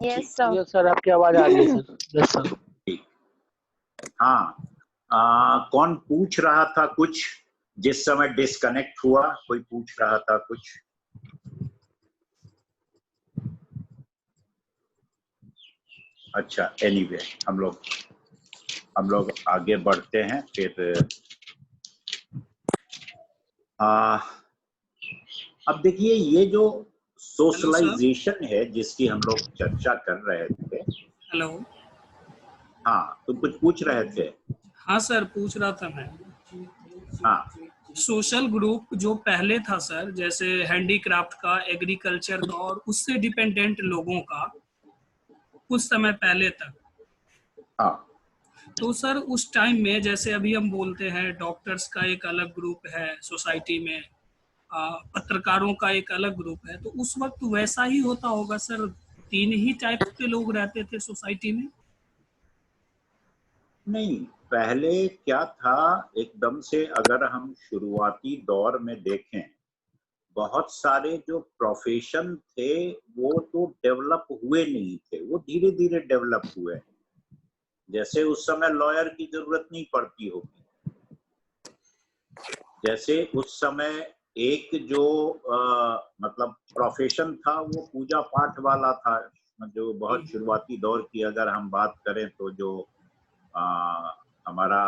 Yes sir. Yes sir, आपकी आवाज आ रही है सर। Yes sir. हाँ, कौन पूछ रहा था कुछ जिस समय डिस्कनेक्ट हुआ? कोई पूछ रहा था कुछ? अच्छा, एनीवे हम लोग आगे बढ़ते हैं फिर। अब देखिए, ये जो सोशलाइजेशन है जिसकी हम लोग चर्चा कर रहे थे। हेलो। हाँ, तुम कुछ पूछ रहे थे? हाँ सर, पूछ रहा था मैं। हाँ, सोशल ग्रुप जो पहले था सर, जैसे हैंडीक्राफ्ट का, एग्रीकल्चर का और उससे डिपेंडेंट लोगों का, कुछ समय पहले तक। हाँ, तो सर उस टाइम में जैसे अभी हम बोलते हैं डॉक्टर्स का एक अलग ग्रुप है सोसाइटी में, पत्रकारों का एक अलग ग्रुप है, तो उस वक्त वैसा ही होता होगा सर? 3 ही टाइप के लोग रहते थे सोसाइटी में? नहीं, पहले क्या था, एकदम से अगर हम शुरुआती दौर में देखें, बहुत सारे जो प्रोफेशन थे वो तो डेवलप हुए नहीं थे, वो धीरे धीरे डेवलप हुए। जैसे उस समय लॉयर की जरूरत नहीं पड़ती होगी, जैसे उस समय एक जो मतलब प्रोफेशन था वो पूजा पाठ वाला था, जो बहुत शुरुआती दौर की अगर हम बात करें तो जो हमारा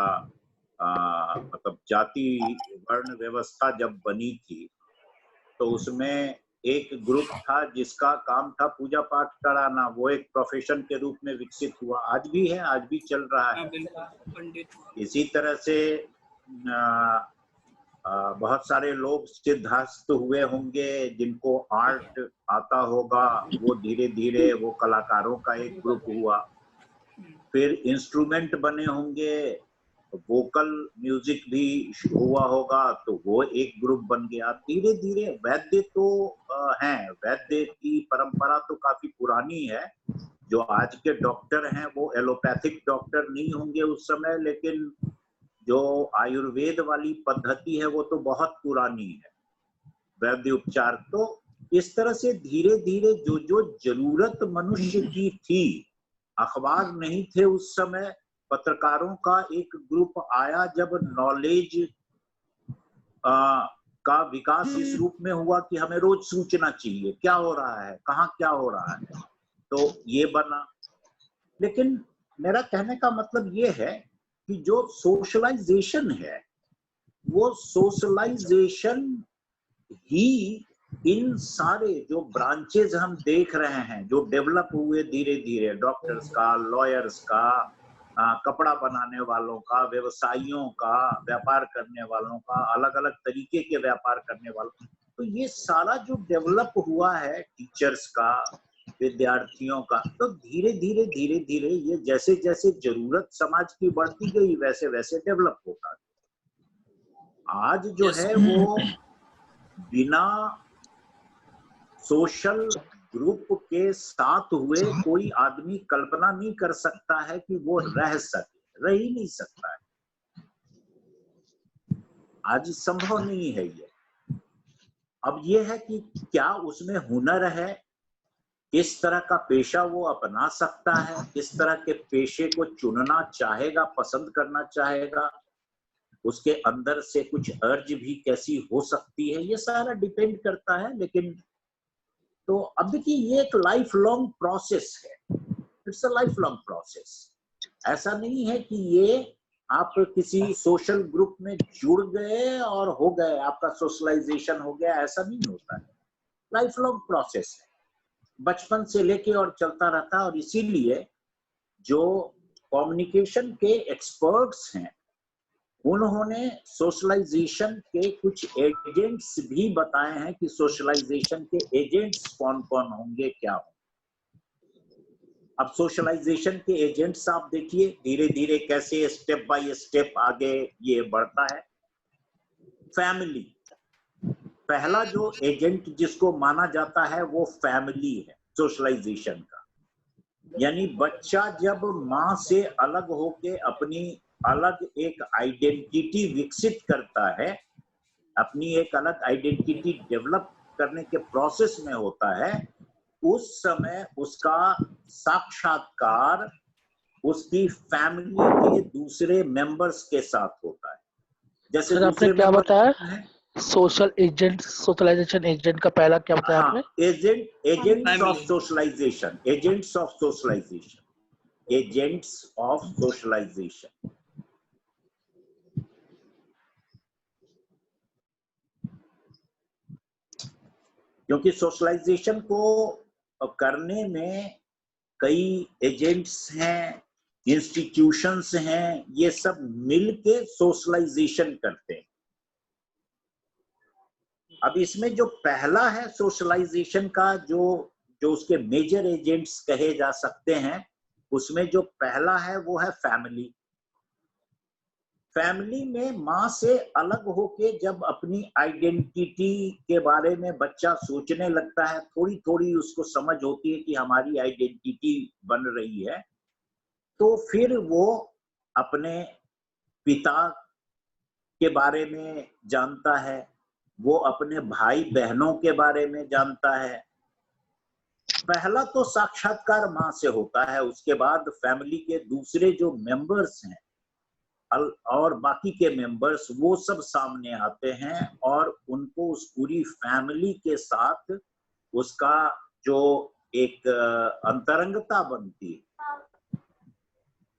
मतलब जाति वर्ण व्यवस्था जब बनी थी तो उसमें एक ग्रुप था जिसका काम था पूजा पाठ कराना, वो एक प्रोफेशन के रूप में विकसित हुआ, आज भी है, आज भी चल रहा है। इसी तरह से बहुत सारे लोग सिद्धहस्त हुए होंगे जिनको आर्ट आता होगा, वो धीरे धीरे वो कलाकारों का एक ग्रुप हुआ। फिर इंस्ट्रूमेंट बने होंगे, वोकल म्यूजिक भी हुआ होगा, तो वो एक ग्रुप बन गया। धीरे धीरे वैद्य तो हैं, वैद्य की परंपरा तो काफी पुरानी है। जो आज के डॉक्टर हैं वो एलोपैथिक डॉक्टर नहीं होंगे उस समय, लेकिन जो आयुर्वेद वाली पद्धति है वो तो बहुत पुरानी है, वैद्य उपचार। तो इस तरह से धीरे धीरे जो जो जरूरत मनुष्य की थी, अखबार नहीं थे उस समय, पत्रकारों का एक ग्रुप आया जब नॉलेज का विकास इस रूप में हुआ कि हमें रोज सूचना चाहिए, क्या हो रहा है, कहाँ क्या हो रहा है, तो ये बना। लेकिन मेरा कहने का मतलब ये है कि जो सोशलाइजेशन है वो सोशलाइजेशन ही इन सारे जो ब्रांचेस हम देख रहे हैं जो डेवलप हुए धीरे धीरे, डॉक्टर्स का, लॉयर्स का, कपड़ा बनाने वालों का, व्यवसायियों का, व्यापार करने वालों का, अलग अलग तरीके के व्यापार करने वालों, तो ये सारा जो डेवलप हुआ है, टीचर्स का, विद्यार्थियों का, तो धीरे धीरे धीरे धीरे ये जैसे जैसे जरूरत समाज की बढ़ती गई वैसे वैसे डेवलप होता गया। आज जो है वो बिना सोशल ग्रुप के साथ हुए कोई आदमी कल्पना नहीं कर सकता है कि वो रह सके, रह ही नहीं सकता है, आज संभव नहीं है ये। अब ये है कि क्या उसमें हुनर है, किस तरह का पेशा वो अपना सकता है, किस तरह के पेशे को चुनना चाहेगा, पसंद करना चाहेगा, उसके अंदर से कुछ अर्ज भी कैसी हो सकती है, ये सारा डिपेंड करता है। लेकिन तो अब देखिए ये एक लाइफ लॉन्ग प्रोसेस है, it's a life long process. ऐसा नहीं है कि ये आप किसी सोशल ग्रुप में जुड़ गए और हो गए, आपका सोशलाइजेशन हो गया, ऐसा नहीं होता है, लाइफ लॉन्ग प्रोसेस है, बचपन से लेके और चलता रहता है। और इसीलिए जो कम्युनिकेशन के एक्सपर्ट्स हैं उन्होंने सोशलाइजेशन के कुछ एजेंट्स भी बताए हैं कि सोशलाइजेशन के एजेंट्स कौन कौन होंगे, क्या होंगे। अब सोशलाइजेशन के एजेंट्स आप देखिए धीरे धीरे कैसे स्टेप बाय स्टेप आगे ये बढ़ता है। फैमिली, पहला जो एजेंट जिसको माना जाता है वो फैमिली है सोशलाइजेशन का। यानी बच्चा जब माँ से अलग होके अपनी अलग एक आइडेंटिटी विकसित करता है, अपनी एक अलग आइडेंटिटी डेवलप करने के प्रोसेस में होता है, उस समय उसका साक्षात्कार उसकी फैमिली के दूसरे मेंबर्स के साथ होता है। जैसे सर आपने क्या बताया, सोशल एजेंट, सोशलाइजेशन एजेंट का पहला क्या बताया आपने? Agents of socialization, agents of socialization, agents of socialization. क्योंकि सोशलाइजेशन को करने में कई एजेंट्स हैं, इंस्टीट्यूशंस हैं, ये सब मिलके सोशलाइजेशन करते हैं। अब इसमें जो पहला है सोशलाइजेशन का, जो उसके मेजर एजेंट्स कहे जा सकते हैं, उसमें जो पहला है वो है फैमिली। फैमिली में माँ से अलग होके जब अपनी आइडेंटिटी के बारे में बच्चा सोचने लगता है, थोड़ी थोड़ी उसको समझ होती है कि हमारी आइडेंटिटी बन रही है, तो फिर वो अपने पिता के बारे में जानता है, वो अपने भाई बहनों के बारे में जानता है। पहला तो साक्षात्कार माँ से होता है, उसके बाद फैमिली के दूसरे जो मेंबर्स हैं और बाकी के मेंबर्स, वो सब सामने आते हैं और उनको उस पूरी फैमिली के साथ उसका जो एक अंतरंगता बनती है,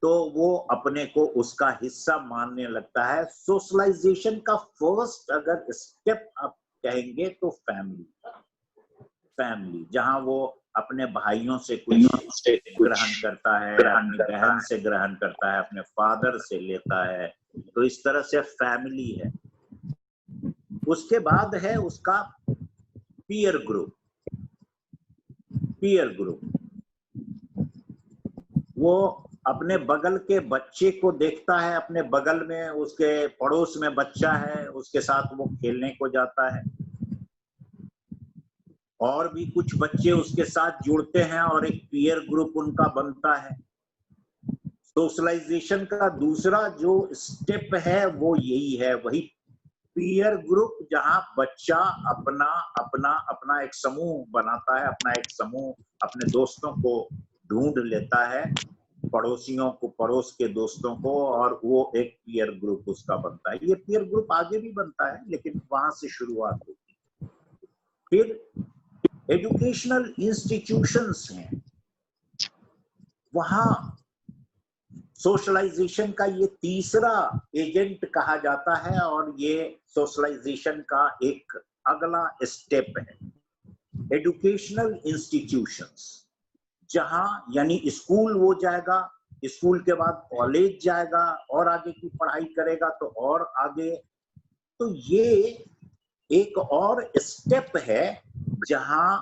तो वो अपने को उसका हिस्सा मानने लगता है। सोशलाइजेशन का फर्स्ट अगर स्टेप आप कहेंगे तो फैमिली, जहां वो अपने भाइयों से कुछ ग्रहण करता है, अपनी बहन से ग्रहण करता है, अपने फादर से लेता है, तो इस तरह से फैमिली है। उसके बाद है उसका पीयर ग्रुप। वो अपने बगल के बच्चे को देखता है, अपने बगल में उसके पड़ोस में बच्चा है, उसके साथ वो खेलने को जाता है, और भी कुछ बच्चे उसके साथ जुड़ते हैं और एक पीयर ग्रुप उनका बनता है। सोशलाइजेशन का दूसरा जो स्टेप है वो यही है, वही पीयर ग्रुप, जहां बच्चा अपना अपना अपना एक समूह बनाता है, अपना एक समूह अपने दोस्तों को ढूंढ लेता है, पड़ोसियों को, पड़ोस के दोस्तों को, और वो एक पीयर ग्रुप उसका बनता है। ये पीयर ग्रुप आगे भी बनता है, लेकिन वहां से शुरुआत होती है। फिर एजुकेशनल इंस्टीट्यूशंस हैं, वहां सोशलाइजेशन का ये तीसरा एजेंट कहा जाता है, और ये सोशलाइजेशन का एक अगला स्टेप है। एजुकेशनल इंस्टीट्यूशंस, जहां यानी स्कूल वो जाएगा, स्कूल के बाद कॉलेज जाएगा, और आगे की पढ़ाई करेगा तो और आगे। तो ये एक और स्टेप है जहां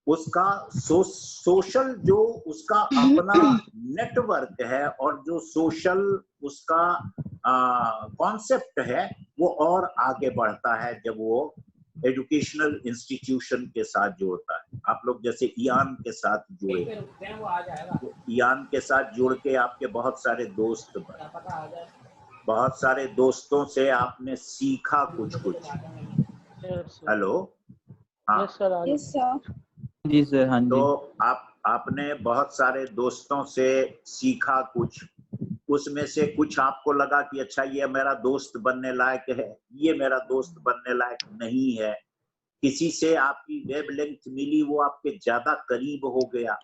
उसका सोशल जो उसका अपना नेटवर्क है, और जो सोशल उसका कॉन्सेप्ट है, वो और आगे बढ़ता है जब वो एजुकेशनल इंस्टीट्यूशन के साथ जोड़ता है। आप लोग जैसे ईयान के साथ जुड़े, तो ईयान के साथ जुड़ के आपके बहुत सारे दोस्त बने, बहुत सारे दोस्तों से आपने सीखा कुछ। हेलो, हाँ जी सर। हाँ जी। तो आपने बहुत सारे दोस्तों से सीखा कुछ, उसमें से कुछ आपको लगा कि अच्छा ये मेरा दोस्त बनने लायक है, ये मेरा दोस्त बनने लायक नहीं है। किसी से आपकी वेवलेंथ मिली, वो आपके ज्यादा करीब हो गया,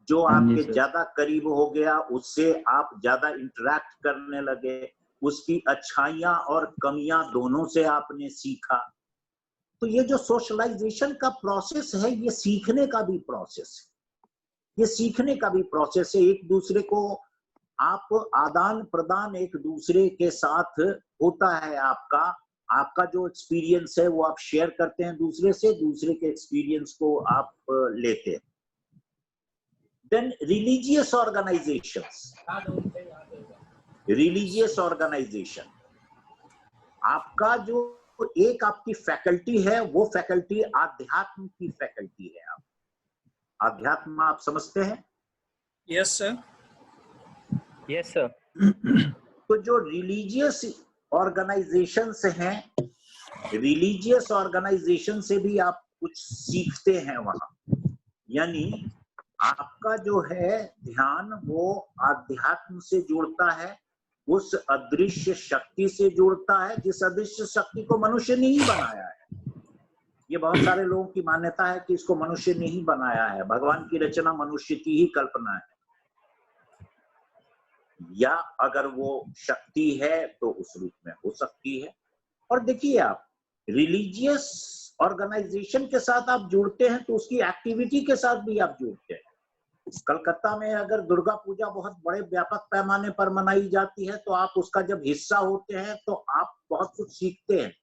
जो आपके ज्यादा करीब हो गया उससे आप ज्यादा इंटरेक्ट करने लगे, उसकी अच्छाइयां और कमियां दोनों से आपने सीखा। तो ये जो सोशलाइजेशन का प्रोसेस है, ये सीखने का भी प्रोसेस है, ये सीखने का भी प्रोसेस है। एक दूसरे को आप आदान प्रदान एक दूसरे के साथ होता है, आपका जो एक्सपीरियंस है वो आप शेयर करते हैं दूसरे से, दूसरे के एक्सपीरियंस को आप लेते हैं। देन रिलीजियस ऑर्गेनाइजेशन, आपका जो एक आपकी फैकल्टी है, वो फैकल्टी आध्यात्म की फैकल्टी है। आप आध्यात्म आप समझते हैं? Yes sir. Yes sir. तो जो रिलीजियस ऑर्गेनाइजेशंस हैं, रिलीजियस ऑर्गेनाइजेशन से भी आप कुछ सीखते हैं वहां। यानी आपका जो है ध्यान वो आध्यात्म से जुड़ता है, उस अदृश्य शक्ति से जुड़ता है, जिस अदृश्य शक्ति को मनुष्य ने ही बनाया है। ये बहुत सारे लोगों की मान्यता है कि इसको मनुष्य ने ही बनाया है, भगवान की रचना मनुष्य की ही कल्पना है, या अगर वो शक्ति है तो उस रूप में हो सकती है। और देखिए, आप रिलीजियस ऑर्गेनाइजेशन के साथ आप जुड़ते हैं तो उसकी एक्टिविटी के साथ भी आप जुड़ते हैं। कलकत्ता में अगर दुर्गा पूजा बहुत बड़े व्यापक पैमाने पर मनाई जाती है तो आप उसका जब हिस्सा होते हैं तो आप बहुत कुछ सीखते हैं।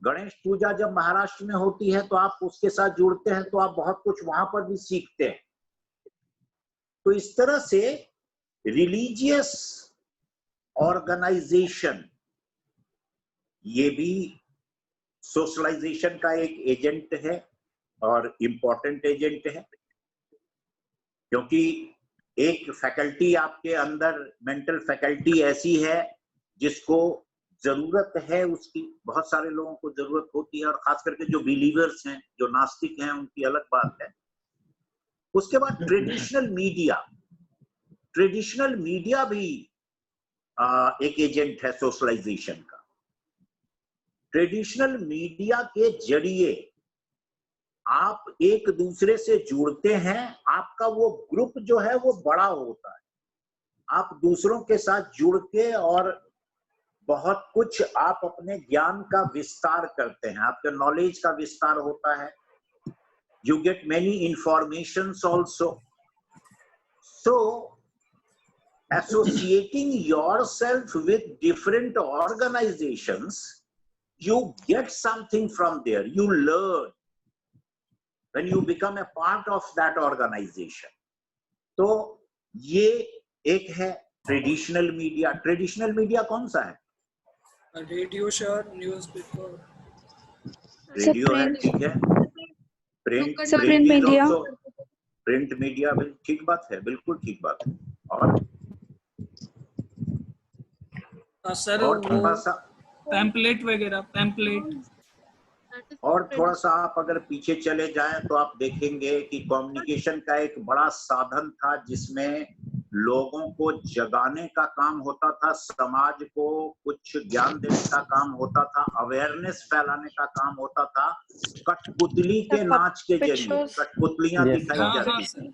गणेश पूजा जब महाराष्ट्र में होती है तो आप उसके साथ जुड़ते हैं तो आप बहुत कुछ वहां पर भी सीखते हैं। तो इस तरह से रिलीजियस ऑर्गेनाइजेशन ये भी सोशलाइजेशन का एक एजेंट है और इम्पोर्टेंट एजेंट है, क्योंकि एक फैकल्टी आपके अंदर, मेंटल फैकल्टी ऐसी है जिसको जरूरत है, उसकी बहुत सारे लोगों को जरूरत होती है, और खास करके जो बिलीवर्स हैं, जो नास्तिक हैं, उनकी अलग बात है। उसके बाद ट्रेडिशनल मीडिया भी एक एजेंट है सोशलाइजेशन का। ट्रेडिशनल मीडिया के जरिए आप एक दूसरे से जुड़ते हैं, आपका वो ग्रुप जो है वो बड़ा होता है, आप दूसरों के साथ जुड़ के और बहुत कुछ आप अपने ज्ञान का विस्तार करते हैं, आपके नॉलेज का विस्तार होता है। You get many informations also. So associating yourself with different organizations, you get something from there, you learn when you become a part of that organization. तो ये एक है ट्रेडिशनल मीडिया। ट्रेडिशनल मीडिया कौन सा है? रेडियो, सर, न्यूज़पेपर, रेडियो है, ठीक है। प्रिंट मीडिया, प्रिंट मीडिया, ठीक बात है, बिल्कुल ठीक बात है। और सर थोड़ा सा पैम्पलेट वगैरह, पैम्पलेट। और थोड़ा सा आप अगर पीछे चले जाएं तो आप देखेंगे कि कम्युनिकेशन का एक बड़ा साधन था जिसमें लोगों को जगाने का काम होता था, समाज को कुछ ज्ञान देने का काम होता था, अवेयरनेस फैलाने का काम होता था। कठपुतली के नाच के जरिए कठपुतलियां दिखाई जाती थी।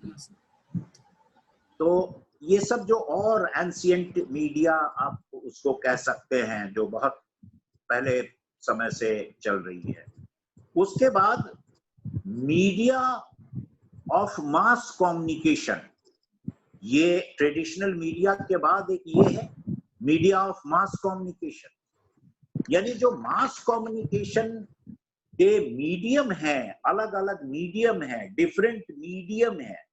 तो ये सब जो और एंशिएंट मीडिया आप उसको कह सकते हैं, जो बहुत पहले समय से चल रही है। उसके बाद मीडिया ऑफ मास कम्युनिकेशन, ये ट्रेडिशनल मीडिया के बाद एक ये है मीडिया ऑफ मास कम्युनिकेशन, यानी जो मास कम्युनिकेशन के मीडियम हैं, अलग अलग मीडियम हैं, डिफरेंट मीडियम हैं,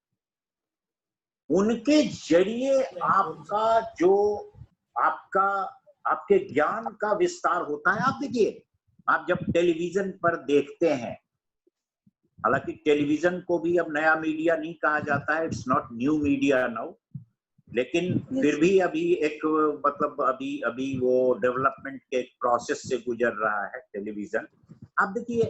उनके जरिए आपका जो आपके ज्ञान का विस्तार होता है। आप देखिए, आप जब टेलीविजन पर देखते हैं, हालांकि टेलीविजन को भी अब नया मीडिया नहीं कहा जाता है, it's not new media now, लेकिन फिर भी अभी एक मतलब अभी वो डेवलपमेंट के प्रोसेस से गुजर रहा है टेलीविजन। आप देखिए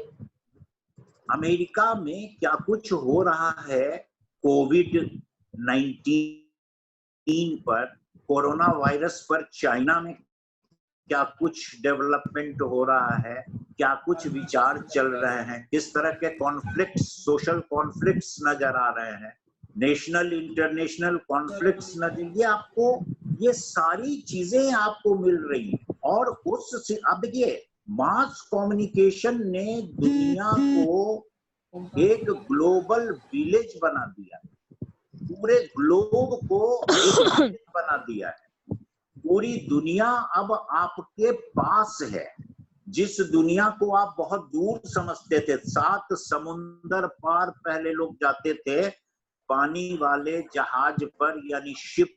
अमेरिका में क्या कुछ हो रहा है कोविड-19 पर, कोरोना वायरस पर चाइना में क्या कुछ डेवलपमेंट हो रहा है, क्या कुछ विचार चल रहे हैं, किस तरह के कॉन्फ्लिक्ट्स, सोशल कॉन्फ्लिक्ट्स नजर आ रहे हैं, नेशनल इंटरनेशनल कॉन्फ्लिक्ट्स नजर, ये आपको, ये सारी चीजें आपको मिल रही हैं। और उस आप देखिए मास कम्युनिकेशन ने दुनिया को एक ग्लोबल विलेज बना दिया, पूरे ग्लोब को एक बना दिया है। पूरी दुनिया अब आपके पास है, जिस दुनिया को आप बहुत दूर समझते थे, 7 समुंदर पार पहले लोग जाते थे पानी वाले जहाज पर, यानी शिप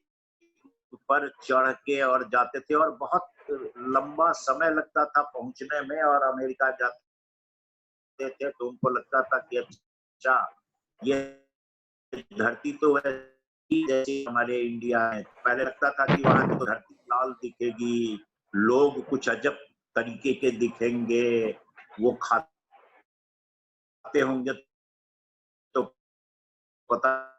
पर चढ़ के और जाते थे, और बहुत लंबा समय लगता था पहुंचने में, और अमेरिका जाते थे तो उनको लगता था कि अच्छा ये धरती तो वैसी जैसे हमारे इंडिया है, पहले लगता था कि वहां तो धरती लाल दिखेगी, लोग कुछ अजब तरीके के दिखेंगे, वो खाते होंगे तो पता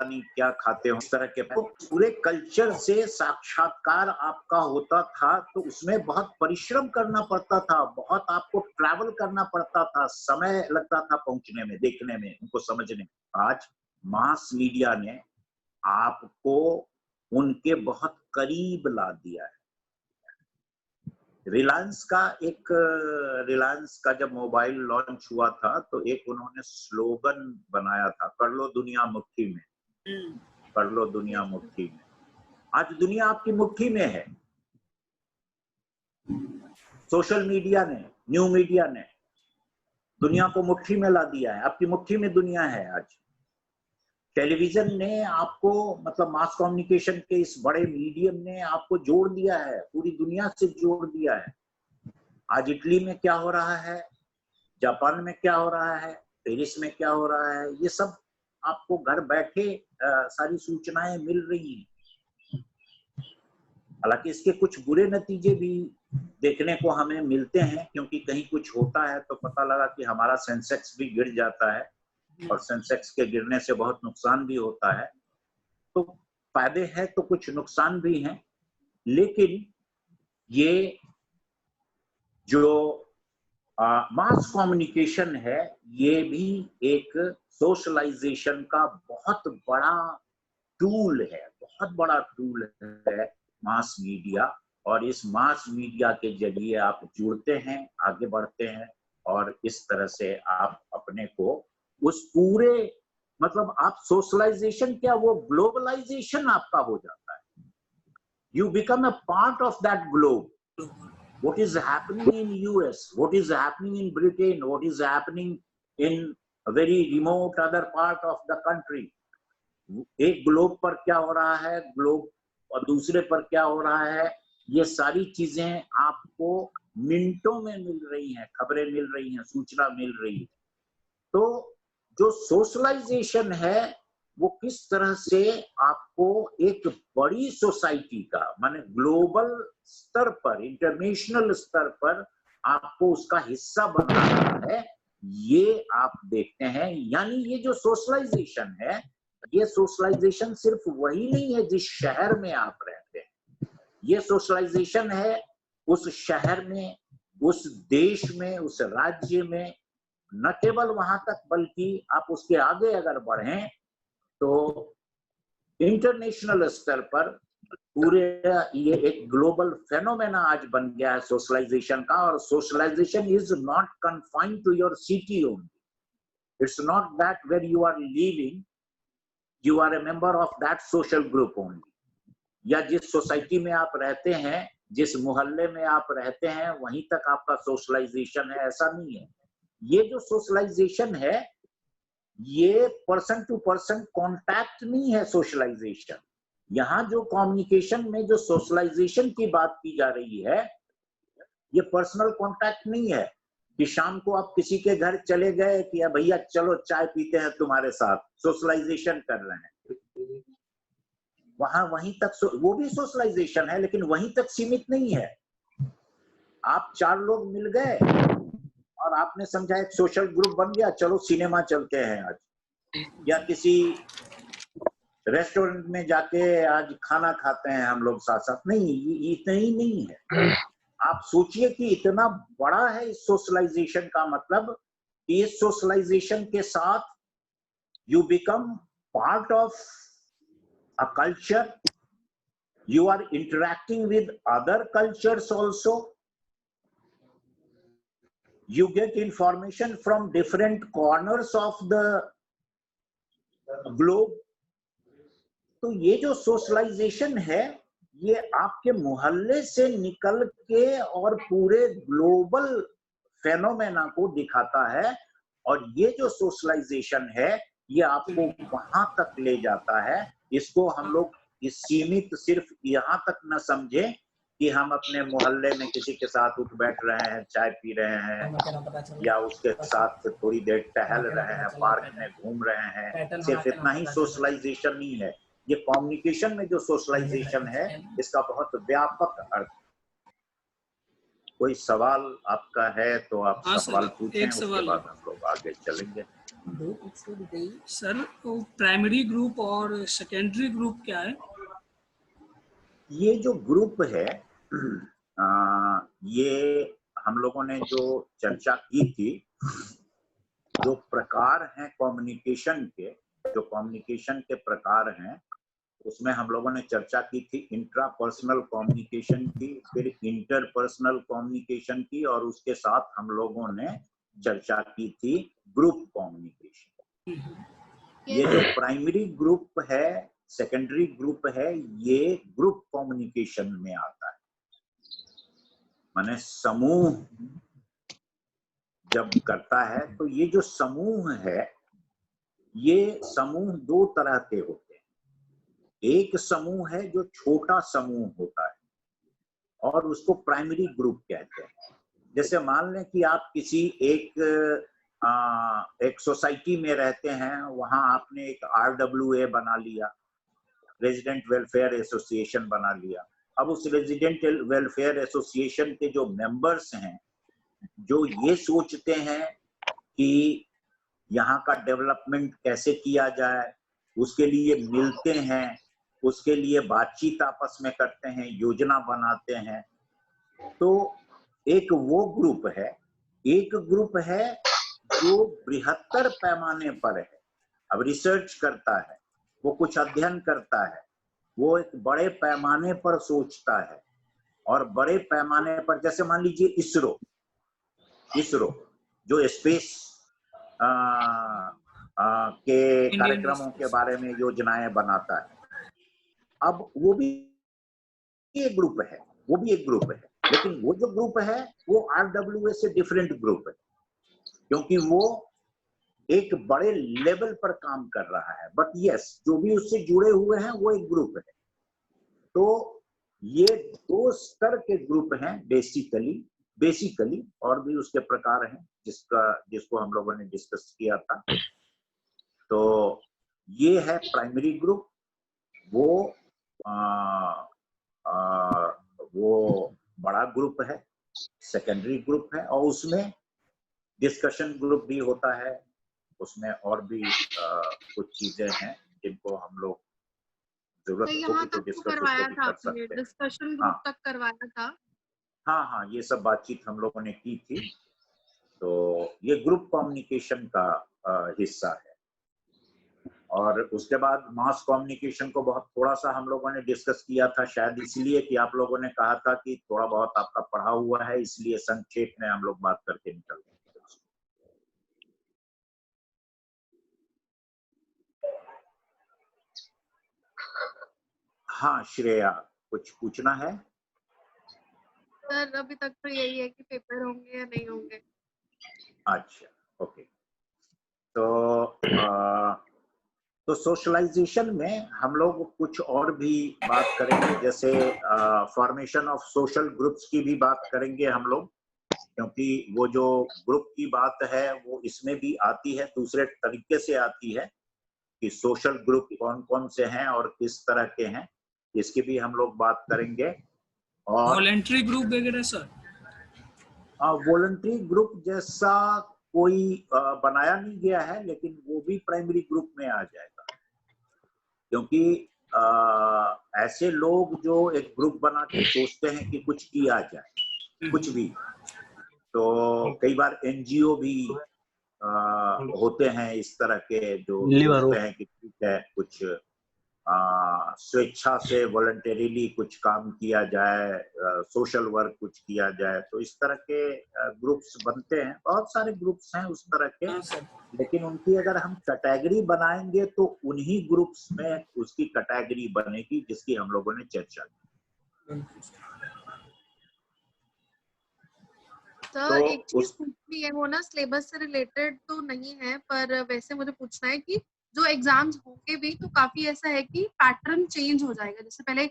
नहीं क्या खाते हो, इस तरह के तो पूरे कल्चर से साक्षात्कार आपका होता था, तो उसमें बहुत परिश्रम करना पड़ता था, बहुत आपको ट्रैवल करना पड़ता था, समय लगता था पहुंचने में, देखने में, उनको समझने में। आज मास मीडिया ने आपको उनके बहुत करीब ला दिया है। रिलायंस का जब मोबाइल लॉन्च हुआ था तो एक उन्होंने स्लोगन बनाया था, कर लो दुनिया मुट्ठी में, कर लो दुनिया मुट्ठी में। आज दुनिया आपकी मुट्ठी में है। सोशल मीडिया ने, न्यू मीडिया ने दुनिया को मुट्ठी में ला दिया है, आपकी मुट्ठी में दुनिया है आज। टेलीविजन ने आपको, मतलब मास कम्युनिकेशन के इस बड़े मीडियम ने आपको जोड़ दिया है, पूरी दुनिया से जोड़ दिया है। आज इटली में क्या हो रहा है, जापान में क्या हो रहा है, पेरिस में क्या हो रहा है, ये सब आपको घर बैठे सारी सूचनाएं मिल रही हैं। हालांकि इसके कुछ बुरे नतीजे भी देखने को हमें मिलते हैं, क्योंकि कहीं कुछ होता है तो पता लगा कि हमारा सेंसेक्स भी गिर जाता है, और सेंसेक्स के गिरने से बहुत नुकसान भी होता है। तो फायदे हैं तो कुछ नुकसान भी हैं, लेकिन ये जो मास कम्युनिकेशन है, ये भी एक सोशलाइजेशन का बहुत बड़ा टूल है, बहुत बड़ा टूल है मास मीडिया। और इस मास मीडिया के जरिए आप जुड़ते हैं, आगे बढ़ते हैं, और इस तरह से आप अपने को उस पूरे, मतलब आप सोशलाइजेशन क्या, वो ग्लोबलाइजेशन आपका हो जाता है। You become a part of that globe. What is happening in US, what is happening in Britain, what is happening in a very remote other part of the country, एक globe पर क्या हो रहा है, ग्लोब और दूसरे पर क्या हो रहा है, ये सारी चीजें आपको मिनटों में मिल रही हैं, खबरें मिल रही हैं, सूचना मिल रही है। तो जो सोशलाइजेशन है वो किस तरह से आपको एक बड़ी सोसाइटी का, माने ग्लोबल स्तर पर, इंटरनेशनल स्तर पर आपको उसका हिस्सा बना रहा है, ये आप देखते हैं। यानी ये जो सोशलाइजेशन है, ये सोशलाइजेशन सिर्फ वही नहीं है जिस शहर में आप रहते हैं, ये सोशलाइजेशन है उस शहर में, उस देश में, उस राज्य में, न केवल वहां तक बल्कि आप उसके आगे अगर बढ़ें तो इंटरनेशनल स्तर पर पूरे, ये एक ग्लोबल फेनोमेना आज बन गया है सोशलाइजेशन का। और socialization is not confined to your city only, it's not that where you are living you are a member of that social group only, या जिस सोसाइटी में आप रहते हैं, जिस मोहल्ले में आप रहते हैं, वहीं तक आपका सोशलाइजेशन है, ऐसा नहीं है। ये जो सोशलाइजेशन है, ये पर्सन टू पर्सन कांटेक्ट नहीं है सोशलाइजेशन। यहाँ जो कम्युनिकेशन में जो सोशलाइजेशन की बात की जा रही है, ये पर्सनल कांटेक्ट नहीं है कि शाम को आप किसी के घर चले गए कि भैया चलो चाय पीते हैं तुम्हारे साथ, सोशलाइजेशन कर रहे हैं। वहां वहीं तक वो भी सोशलाइजेशन है, लेकिन वहीं तक सीमित नहीं है। आप 4 लोग मिल गए और आपने समझा एक सोशल ग्रुप बन गया, चलो सिनेमा चलते हैं आज, या किसी रेस्टोरेंट में जाके आज खाना खाते हैं हम लोग साथ साथ। नहीं, इतना ही नहीं है। आप सोचिए कि इतना बड़ा है इस सोशलाइजेशन का मतलब, कि इस सोशलाइजेशन के साथ you become part of a culture, you are interacting with other cultures also, you get information from different corners of the globe। तो ये जो सोशलाइजेशन है, ये आपके मोहल्ले से निकल के और पूरे ग्लोबल फेनोमेना को दिखाता है। और ये जो सोशलाइजेशन है, ये आपको वहां तक ले जाता है। इसको हम लोग इस सीमित सिर्फ यहाँ तक न समझे कि हम अपने मोहल्ले में किसी के साथ उठ बैठ रहे हैं, चाय पी रहे हैं, या उसके साथ थोड़ी देर टहल रहे हैं, पार्क में घूम रहे हैं, सिर्फ इतना ही सोशलाइजेशन नहीं है। ये कम्युनिकेशन में जो सोशलाइजेशन है, इसका बहुत व्यापक अर्थ। कोई सवाल आपका है तो आप सवाल पूछें, उसके बाद हम लोग आगे चलेंगे। सर तो प्राइमरी ग्रुप और सेकेंडरी ग्रुप क्या है? ये जो ग्रुप है ये हम लोगों ने जो चर्चा की थी, जो प्रकार हैं कम्युनिकेशन के, जो कम्युनिकेशन के प्रकार हैं, उसमें हम लोगों ने चर्चा की थी इंट्रापर्सनल कम्युनिकेशन की, फिर इंटरपर्सनल कम्युनिकेशन की, और उसके साथ हम लोगों ने चर्चा की थी ग्रुप कम्युनिकेशन। ये जो प्राइमरी ग्रुप है, सेकेंडरी ग्रुप है, ये ग्रुप कम्युनिकेशन में आता है। माने समूह जब करता है तो ये जो समूह है, ये समूह दो तरह के होते हैं। एक समूह है जो छोटा समूह होता है और उसको प्राइमरी ग्रुप कहते हैं। जैसे मान लें कि आप किसी एक सोसाइटी में रहते हैं, वहां आपने एक RWA बना लिया, रेजिडेंट वेलफेयर एसोसिएशन बना लिया। अब उस रेजिडेंट वेलफेयर एसोसिएशन के जो मेंबर्स हैं, जो ये सोचते हैं कि यहाँ का डेवलपमेंट कैसे किया जाए, उसके लिए मिलते हैं, उसके लिए बातचीत आपस में करते हैं, योजना बनाते हैं। तो एक वो ग्रुप है। एक ग्रुप है जो बृहत्तर पैमाने पर है, अब रिसर्च करता है, वो कुछ अध्ययन करता है, वो एक बड़े पैमाने पर सोचता है, और बड़े पैमाने पर, जैसे मान लीजिए इसरो जो स्पेस के कार्यक्रमों के बारे में योजनाएं बनाता है। अब वो भी एक ग्रुप है, वो भी एक ग्रुप है, लेकिन वो जो ग्रुप है वो RWA से डिफरेंट ग्रुप है, क्योंकि वो एक बड़े लेवल पर काम कर रहा है। बट यस, जो भी उससे जुड़े हुए हैं वो एक ग्रुप है। तो ये दो स्तर के ग्रुप हैं बेसिकली, और भी उसके प्रकार हैं जिसको हम लोगों ने डिस्कस किया था। तो ये है प्राइमरी ग्रुप, वो बड़ा ग्रुप है, सेकेंडरी ग्रुप है, और उसमें डिस्कशन ग्रुप भी होता है, उसमें और भी कुछ चीजें हैं जिनको हम लोग जरूरत होगी तो डिस्कस उसको भी कर सकते हैं। डिस्कशन ग्रुप तक करवाया था। हाँ, ये सब बातचीत हम लोगों ने की थी। तो ये ग्रुप कम्युनिकेशन का हिस्सा है। और उसके बाद मास कम्युनिकेशन को बहुत थोड़ा सा हम लोगों ने डिस्कस किया था, शायद इसलिए कि आप लोगों ने कहा था कि थोड़ा बहुत आपका पढ़ा हुआ है, इसलिए संक्षेप में हम लोग बात करके निकल गए। हाँ श्रेया, कुछ पूछना है? सर अभी तक तो यही है कि पेपर होंगे या नहीं होंगे। अच्छा, ओके। तो सोशलाइजेशन में हम लोग कुछ और भी बात करेंगे, जैसे फॉर्मेशन ऑफ सोशल ग्रुप्स की भी बात करेंगे हम लोग, क्योंकि वो जो ग्रुप की बात है वो इसमें भी आती है, दूसरे तरीके से आती है कि सोशल ग्रुप कौन कौन से हैं और किस तरह के हैं, इसकी भी हम लोग बात करेंगे। और वॉलंटरी ग्रुप वगैरह सर, वॉलंटरी ग्रुप जैसा कोई बनाया नहीं गया है, लेकिन वो भी प्राइमरी ग्रुप में आ जाएगा, क्योंकि ऐसे लोग जो एक ग्रुप बना के सोचते हैं कि कुछ किया जाए, कुछ भी। तो कई बार NGO भी होते हैं इस तरह के, जो सोचते हैं कि ठीक है कुछ स्वेच्छा से वॉलंटरीली कुछ काम किया जाए, सोशल वर्क कुछ किया जाए। तो इस तरह के ग्रुप्स बनते हैं, बहुत सारे ग्रुप्स हैं उस तरह के, लेकिन उनकी अगर हम कैटेगरी बनाएंगे तो उन्हीं ग्रुप्स में उसकी कैटेगरी बनेगी जिसकी हम लोगों ने चर्चा की। तो एक चीज पूछनी है, वो ना सिलेबस से रिलेटेड तो नहीं है, पर वैसे मुझे पूछना है कि जो एग्जाम्स होंगे भी तो काफी ऐसा है कि पैटर्न चेंज हो जाएगा। जैसे पहले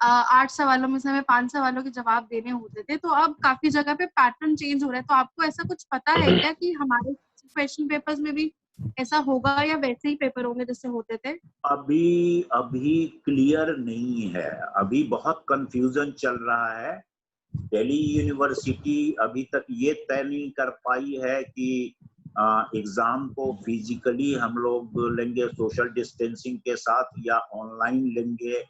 8 सवालों में से हमें 5 सवालों के जवाब देने होते थे, तो अब काफी जगह पे पैटर्न चेंज हो रहा है। तो आपको ऐसा कुछ पता है क्या कि हमारे क्वेश्चन पेपर्स में भी ऐसा होगा या वैसे ही पेपर होंगे जैसे होते थे? अभी क्लियर नहीं है, अभी बहुत कंफ्यूजन चल रहा है। दिल्ली यूनिवर्सिटी अभी तक ये तय नहीं कर पाई है कि एग्जाम को फिजिकली हम लोग लेंगे सोशल डिस्टेंसिंग के साथ, या ऑनलाइन लेंगे,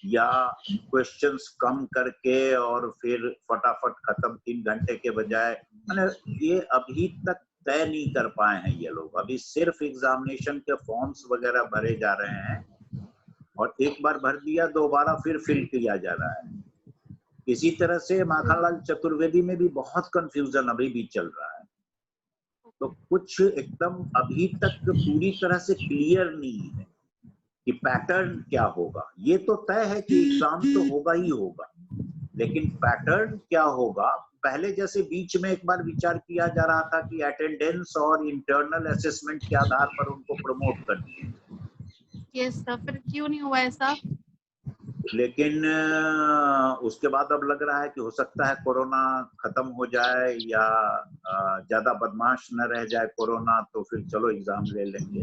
या क्वेश्चंस कम करके और फिर फटाफट खत्म 3 घंटे के बजाय, ये अभी तक तय नहीं कर पाए हैं ये लोग। अभी सिर्फ एग्जामिनेशन के फॉर्म्स वगैरह भरे जा रहे हैं और एक बार भर दिया, दोबारा फिर फिल किया जा रहा है। इसी तरह से माखनलाल चतुर्वेदी में भी बहुत कंफ्यूजन अभी भी चल रहा है। तो कुछ एकदम अभी तक पूरी तरह से क्लियर नहीं है कि पैटर्न क्या होगा। ये तो तय है कि एग्जाम तो होगा ही होगा, लेकिन पैटर्न क्या होगा। पहले जैसे बीच में एक बार विचार किया जा रहा था कि अटेंडेंस और इंटरनल असेसमेंट के आधार पर उनको प्रमोट कर दिए। यस सर, फिर क्यों नहीं हुआ ऐसा? लेकिन उसके बाद अब लग रहा है कि हो सकता है कोरोना खत्म हो जाए या ज्यादा बदमाश न रह जाए कोरोना, तो फिर चलो एग्जाम ले लेंगे।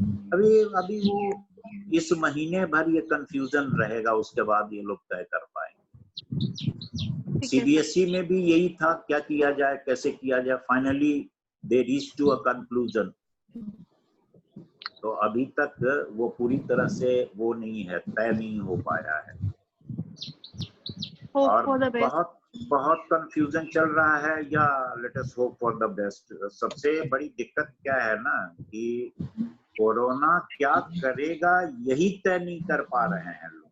अभी वो इस महीने भर ये कंफ्यूजन रहेगा, उसके बाद ये लोग तय कर पाएंगे। सीबीएसई में भी यही था, क्या किया जाए, कैसे किया जाए। Finally they reach to a conclusion. तो अभी तक वो पूरी तरह से वो नहीं है, तय नहीं हो पाया है और बहुत कंफ्यूजन चल रहा है। या let us hope for the best. सबसे बड़ी दिक्कत क्या है ना कि कोरोना क्या करेगा यही तय नहीं कर पा रहे हैं लोग।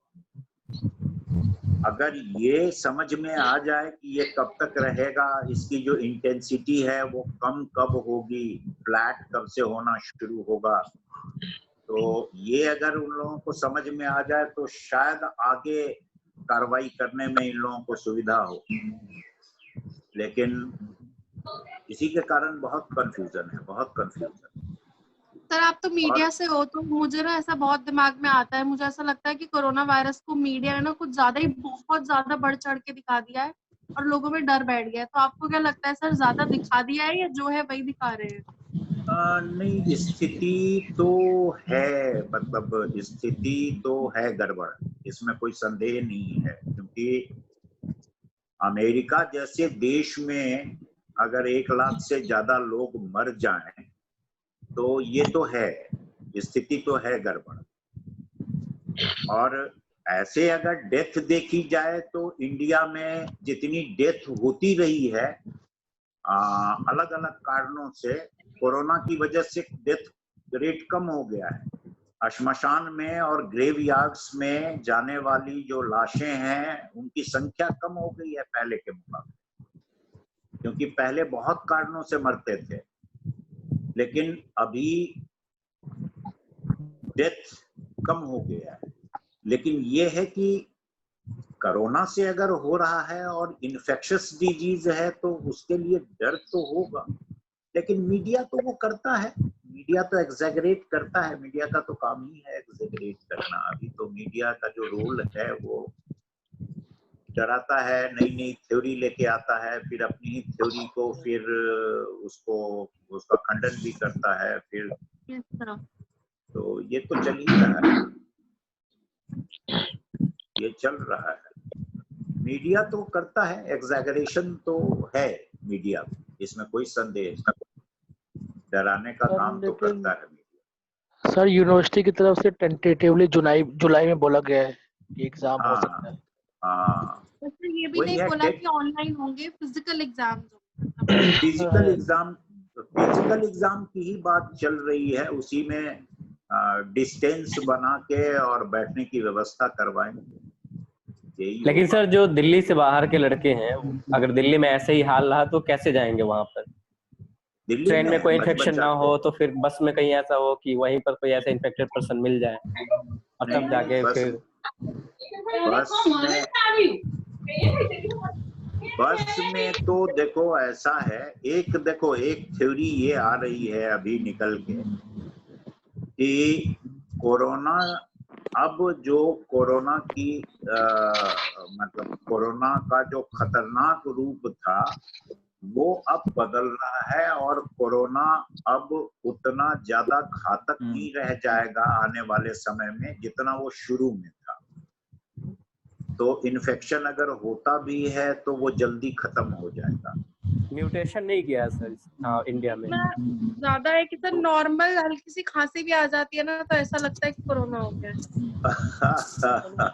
अगर ये समझ में आ जाए कि ये कब तक रहेगा, इसकी जो इंटेंसिटी है वो कम कब होगी, फ्लैट कब से होना शुरू होगा, तो ये अगर उन लोगों को समझ में आ जाए तो शायद आगे कार्रवाई करने में इन लोगों को सुविधा हो। लेकिन इसी के कारण बहुत कंफ्यूजन है, बहुत कंफ्यूजन। सर आप तो मीडिया से हो, तो मुझे ना ऐसा बहुत दिमाग में आता है, मुझे ऐसा लगता है कि कोरोना वायरस को मीडिया ने ना कुछ ज्यादा ही बहुत ज्यादा बढ़ चढ़ के दिखा दिया है और लोगों में डर बैठ गया है। तो आपको क्या लगता है सर, ज्यादा दिखा दिया है या जो है वही दिखा रहे हैं? नहीं, स्थिति तो है, मतलब स्थिति तो है गड़बड़, इसमें कोई संदेह नहीं है। क्योंकि अमेरिका जैसे देश में अगर 1 लाख से ज्यादा लोग मर जाएं तो ये तो है, स्थिति तो है गड़बड़। और ऐसे अगर डेथ देखी जाए तो इंडिया में जितनी डेथ होती रही है अलग अलग कारणों से, कोरोना की वजह से डेथ रेट कम हो गया है। श्मशान में और ग्रेव यार्ड्स में जाने वाली जो लाशें हैं उनकी संख्या कम हो गई है पहले के मुकाबले, क्योंकि पहले बहुत कारणों से मरते थे। लेकिन अभी डेथ कम हो गया है। लेकिन ये है कि कोरोना से अगर हो रहा है और इन्फेक्शियस डिजीज है तो उसके लिए डर तो होगा। लेकिन मीडिया तो वो करता है, मीडिया तो एग्जैगरेट करता है, मीडिया का तो काम ही है एग्जैगरेट करना। अभी तो मीडिया का जो रोल है वो डराता है, नई नई थ्योरी लेके आता है, फिर अपनी ही थ्योरी को फिर उसका खंडन भी करता है फिर। तो ये तो चल ही रहा है, ये चल रहा है। मीडिया तो करता है, एग्जैगरेशन तो है मीडिया, इसमें कोई संदेह नहीं। डराने का काम तो करता है मीडिया। सर यूनिवर्सिटी की तरफ से टेंटेटिवली जुलाई में बोला गया है कि एग्जाम हो सकता है। हाँ, ये भी नहीं बोला कि ऑनलाइन होंगे, फिजिकल एग्जाम फिजिकल एग्जाम की ही बात चल रही है। उसी में डिस्टेंस बना के और बैठने की व्यवस्था करवाएंगे। लेकिन सर जो दिल्ली से बाहर के लड़के हैं, अगर दिल्ली में ऐसे ही हाल रहा तो कैसे जाएंगे वहां पर? ट्रेन में कोई इन्फेक्शन ना हो तो फिर बस में कहीं ऐसा हो कि वहीं पर कोई ऐसा इन्फेक्टेड पर्सन मिल जाए और तब जाके फिर बस में तो देखो ऐसा है, एक थ्योरी ये आ रही है अभी निकल के कि कोरोना, अब जो कोरोना की मतलब कोरोना का जो खतरनाक रूप था वो अब बदल रहा है और कोरोना अब उतना ज्यादा घातक नहीं रह जाएगा आने वाले समय में जितना वो शुरू में था। तो इन्फेक्शन अगर होता भी है तो वो जल्दी खत्म हो जाएगा। म्यूटेशन नहीं किया सर हाँ इंडिया में। इतना ज्यादा है कि सर नॉर्मल हल्की सी खांसी भी आ जाती है ना तो ऐसा लगता है कि कोरोना हो गया है।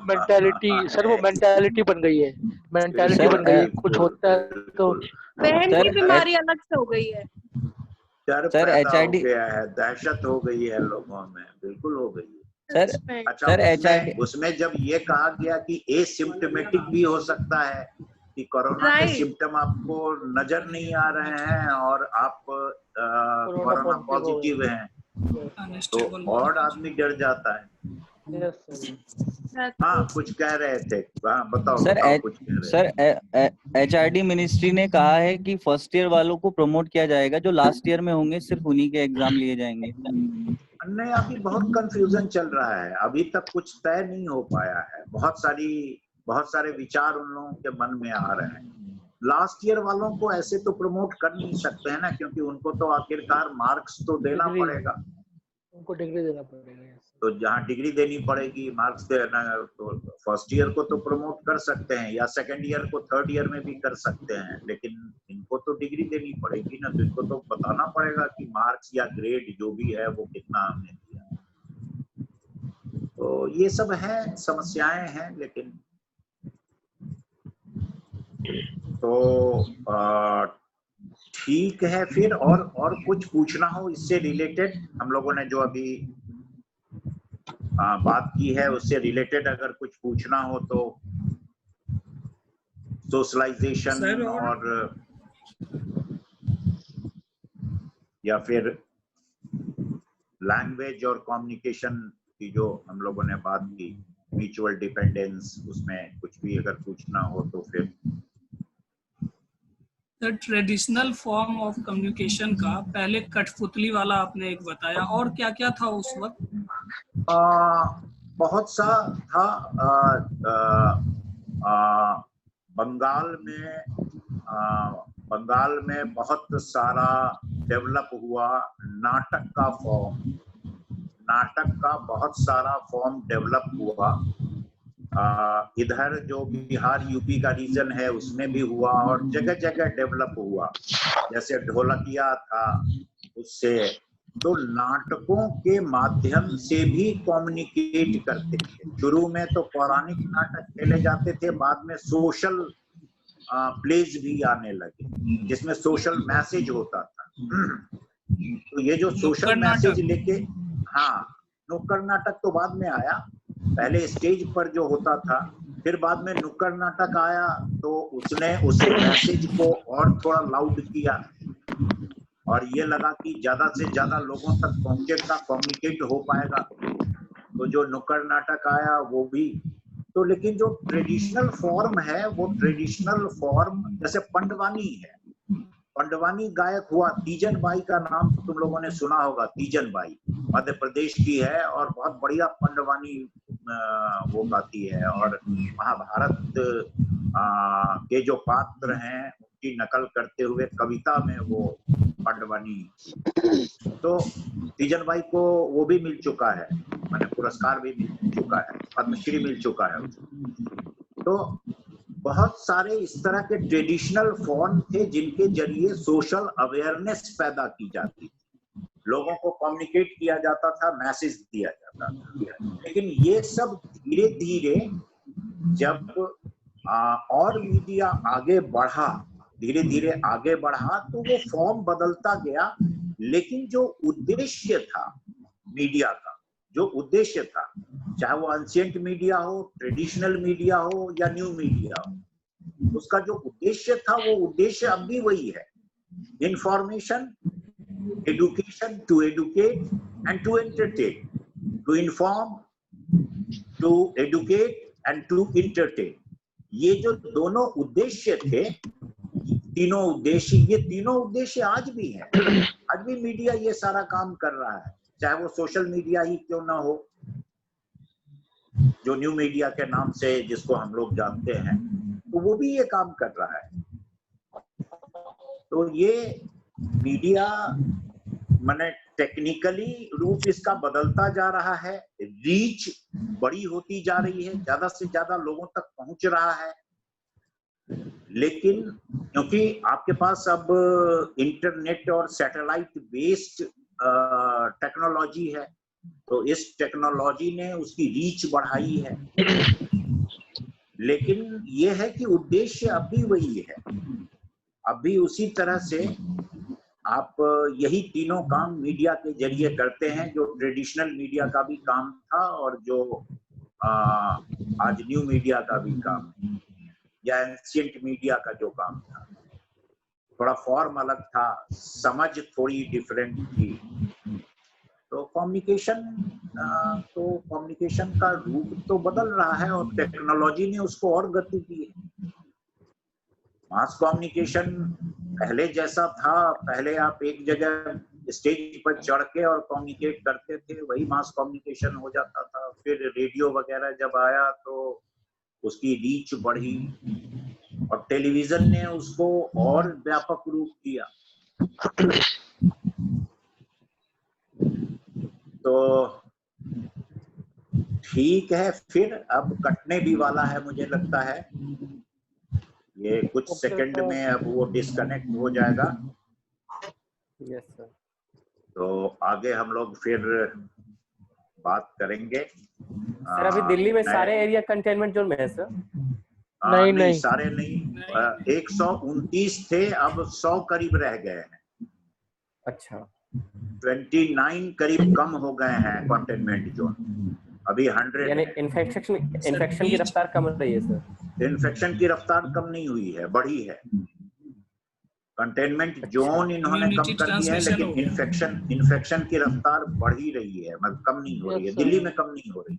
मेंटालिटी सर, वो मेंटालिटी बन गई है, मेंटालिटी बन गई है, कुछ होता है तो बहन की बीमारी अलग से हो गई है डर सर, पैदा हो HID गया है, दहशत हो गई है लोगों में, बिल्कुल हो गई है। सर सच में। अच्छा, सर उसमें जब ये कहा गया कि एसिम्प्टोमेटिक भी हो सकता है कि कोरोना के Right. सिम्टम आपको नजर नहीं आ रहे हैं और आप कोरोना पॉजिटिव हैं, तो अनस्टेबल और आदमी डर जाता है। Yes sir. हाँ, कुछ कह रहे थे, हाँ बताओ सर बताओ, कुछ कह रहे सर HRD मिनिस्ट्री ने कहा है कि फर्स्ट ईयर वालों को प्रमोट किया जाएगा, जो लास्ट ईयर में होंगे सिर्फ उन्हीं के एग्जाम लिए जाएंगे। नहीं, अभी बहुत कंफ्यूजन चल रहा है, अभी तक कुछ तय नहीं हो पाया है, बहुत सारे विचार उन लोगों के मन में आ रहे हैं। लास्ट ईयर वालों को ऐसे तो प्रमोट कर नहीं सकते हैं ना, क्योंकि उनको तो आखिरकार मार्क्स तो देना पड़ेगा, उनको डिग्री देना पड़ेगा। तो जहाँ डिग्री देनी पड़ेगी, मार्क्स देना, तो फर्स्ट ईयर को तो प्रमोट कर सकते हैं या सेकंड ईयर को थर्ड ईयर में भी कर सकते हैं, लेकिन इनको तो डिग्री देनी पड़ेगी ना, तो इनको तो बताना पड़ेगा कि मार्क्स या ग्रेड जो भी है वो कितना हमने दिया। तो ये सब है, समस्याएं हैं, लेकिन तो ठीक है। फिर और कुछ पूछना हो इससे रिलेटेड, हम लोगों ने जो अभी बात की है उससे रिलेटेड अगर कुछ पूछना हो तो, सोशलाइजेशन और या फिर लैंग्वेज और कम्युनिकेशन की जो हम लोगों ने बात की, म्यूचुअल डिपेंडेंस, उसमें कुछ भी अगर पूछना हो तो फिर। ट्रेडिशनल फॉर्म ऑफ कम्युनिकेशन का पहले कठपुतली वाला आपने एक बताया, और क्या क्या था उस वक्त? बहुत सा था। बंगाल में बहुत सारा डेवलप हुआ नाटक का फॉर्म, नाटक का बहुत सारा फॉर्म डेवलप हुआ। इधर जो बिहार यूपी का रीजन है उसमें भी हुआ और जगह जगह डेवलप हुआ, जैसे ढोलकिया था, उससे तो नाटकों के माध्यम से भी कम्युनिकेट करते थे। शुरू में तो पौराणिक नाटक खेले जाते थे, बाद में सोशल प्लेज भी आने लगे जिसमें सोशल मैसेज होता था। तो ये जो सोशल मैसेज लेके, हाँ, नुक्कड़ नाटक तो बाद में आया, पहले स्टेज पर जो होता था, फिर बाद में नुक्कड़ नाटक आया, तो उसने उस मैसेज को और थोड़ा लाउड किया और ये लगा कि ज्यादा से ज्यादा लोगों तक पहुंचेगा, कम्युनिकेट हो पाएगा, तो जो नुक्कड़ नाटक आया वो भी। तो लेकिन जो ट्रेडिशनल फॉर्म है, वो ट्रेडिशनल फॉर्म जैसे पंडवानी है, पंडवानी गायक हुआ, तीजन बाई का नाम तो तुम लोगों ने सुना होगा, तीजन बाई मध्य प्रदेश की है और बहुत बढ़िया पंडवानी वो गाती है, और महाभारत के जो पात्र हैं उनकी नकल करते हुए कविता में वो पंडवानी। तो तीजन बाई को वो भी मिल चुका है, मैंने पुरस्कार भी मिल चुका है, पद्मश्री मिल चुका है। तो बहुत सारे इस तरह के ट्रेडिशनल फॉर्म थे जिनके जरिए सोशल अवेयरनेस पैदा की जाती थी, लोगों को कम्युनिकेट किया जाता था, मैसेज दिया जाता था। लेकिन ये सब धीरे धीरे जब और मीडिया आगे बढ़ा, धीरे धीरे आगे बढ़ा, तो वो फॉर्म बदलता गया, लेकिन जो उद्देश्य था मीडिया का, जो उद्देश्य था, चाहे वो एंशिएंट मीडिया हो, ट्रेडिशनल मीडिया हो या न्यू मीडिया हो, उसका जो उद्देश्य था वो उद्देश्य अब भी वही है, information, education, to educate and to entertain, to inform, to educate and to entertain. ये जो दोनों उद्देश्य थे, तीनों उद्देश्य, ये तीनों उद्देश्य आज भी हैं, आज भी मीडिया ये सारा काम कर रहा है, चाहे वो सोशल मीडिया ही क्यों ना हो, जो न्यू मीडिया के नाम से जिसको हम लोग जानते हैं, तो वो भी ये काम कर रहा है। तो ये मीडिया माने टेक्निकली रूप इसका बदलता जा रहा है, रीच बड़ी होती जा रही है, ज्यादा से ज्यादा लोगों तक पहुंच रहा है, लेकिन क्योंकि आपके पास अब इंटरनेट और सैटेलाइट बेस्ड टेक्नोलॉजी है, तो इस टेक्नोलॉजी ने उसकी रीच बढ़ाई है, लेकिन ये है कि उद्देश्य अब भी वही है। अब भी उसी तरह से आप यही तीनों काम मीडिया के जरिए करते हैं, जो ट्रेडिशनल मीडिया का भी काम था और जो आज न्यू मीडिया का भी काम है, या एंशिएंट मीडिया का जो काम था। थोड़ा फॉर्म अलग था, समझ थोड़ी डिफरेंट थी। तो कम्युनिकेशन का रूप तो बदल रहा है और टेक्नोलॉजी ने उसको और गति दी है। मास कम्युनिकेशन पहले जैसा था, पहले आप एक जगह स्टेज पर चढ़ के और कम्युनिकेट करते थे, वही मास कम्युनिकेशन हो जाता था। फिर रेडियो वगैरह जब आया तो उसकी रीच बढ़ी और टेलीविजन ने उसको और व्यापक रूप दिया। तो ठीक है, फिर अब कटने भी वाला है, मुझे लगता है ये कुछ सेकंड में अब वो डिस्कनेक्ट हो जाएगा। Yes sir. तो आगे हम लोग फिर बात करेंगे। सर अभी दिल्ली में सारे एरिया कंटेनमेंट जोन में है सर? नहीं, सारे नहीं, 129 थे, अब 100 करीब रह गए हैं। अच्छा, 29 करीब कम हो गए हैं कंटेनमेंट जोन, अभी 100 यानी है। इन्फेक्शन की रफ्तार कम रही है सर? इन्फेक्शन की रफ्तार कम नहीं हुई है, बढ़ी है। कंटेनमेंट जोन इन्होंने कम कर दिया है, लेकिन इन्फेक्शन की रफ्तार बढ़ ही रही है, मतलब कम नहीं हो रही है। दिल्ली में कम नहीं हो रही।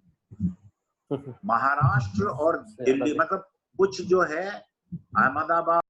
महाराष्ट्र और दिल्ली, मतलब कुछ जो है अहमदाबाद